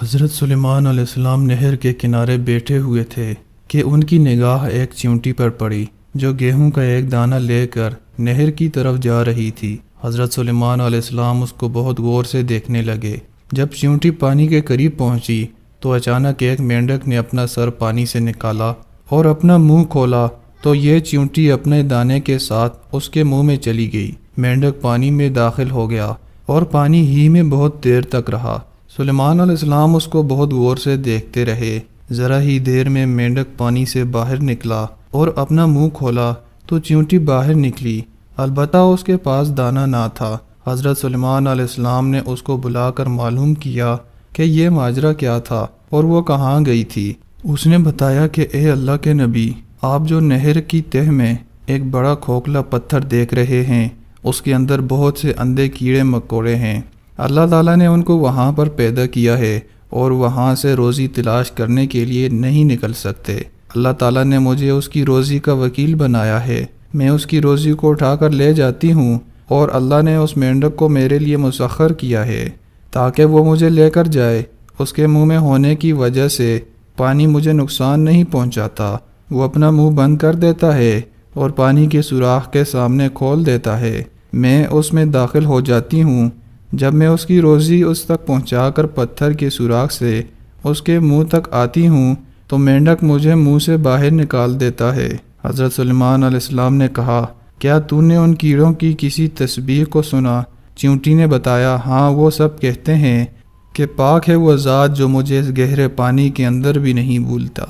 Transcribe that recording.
حضرت سلیمان علیہ السلام نہر کے کنارے بیٹھے ہوئے تھے کہ ان کی نگاہ ایک چیونٹی پر پڑی جو گیہوں کا ایک دانہ لے کر نہر کی طرف جا رہی تھی۔ حضرت سلیمان علیہ السلام اس کو بہت غور سے دیکھنے لگے۔ جب چیونٹی پانی کے قریب پہنچی تو اچانک ایک مینڈک نے اپنا سر پانی سے نکالا اور اپنا منہ کھولا تو یہ چیونٹی اپنے دانے کے ساتھ اس کے منہ میں چلی گئی۔ مینڈک پانی میں داخل ہو گیا اور پانی ہی میں بہت دیر تک رہا۔ سلیمان علیہ السلام اس کو بہت غور سے دیکھتے رہے۔ ذرا ہی دیر میں مینڈک پانی سے باہر نکلا اور اپنا منہ کھولا تو چیونٹی باہر نکلی، البتہ اس کے پاس دانہ نہ تھا۔ حضرت سلیمان علیہ السلام نے اس کو بلا کر معلوم کیا کہ یہ ماجرا کیا تھا اور وہ کہاں گئی تھی۔ اس نے بتایا کہ اے اللہ کے نبی، آپ جو نہر کی تہ میں ایک بڑا کھوکھلا پتھر دیکھ رہے ہیں، اس کے اندر بہت سے اندھے کیڑے مکوڑے ہیں۔ اللہ تعالیٰ نے ان کو وہاں پر پیدا کیا ہے اور وہاں سے روزی تلاش کرنے کے لیے نہیں نکل سکتے۔ اللہ تعالیٰ نے مجھے اس کی روزی کا وکیل بنایا ہے۔ میں اس کی روزی کو اٹھا کر لے جاتی ہوں اور اللہ نے اس مینڈک کو میرے لیے مسخر کیا ہے تاکہ وہ مجھے لے کر جائے۔ اس کے منہ میں ہونے کی وجہ سے پانی مجھے نقصان نہیں پہنچاتا۔ وہ اپنا منہ بند کر دیتا ہے اور پانی کے سوراخ کے سامنے کھول دیتا ہے۔ میں اس میں داخل ہو جاتی ہوں۔ جب میں اس کی روزی اس تک پہنچا کر پتھر کے سوراخ سے اس کے منہ تک آتی ہوں تو مینڈک مجھے منہ سے باہر نکال دیتا ہے۔ حضرت سلیمان علیہ السلام نے کہا، کیا تو نے ان کیڑوں کی کسی تسبیح کو سنا؟ چیونٹی نے بتایا، ہاں، وہ سب کہتے ہیں کہ پاک ہے وہ ذات جو مجھے اس گہرے پانی کے اندر بھی نہیں بھولتا۔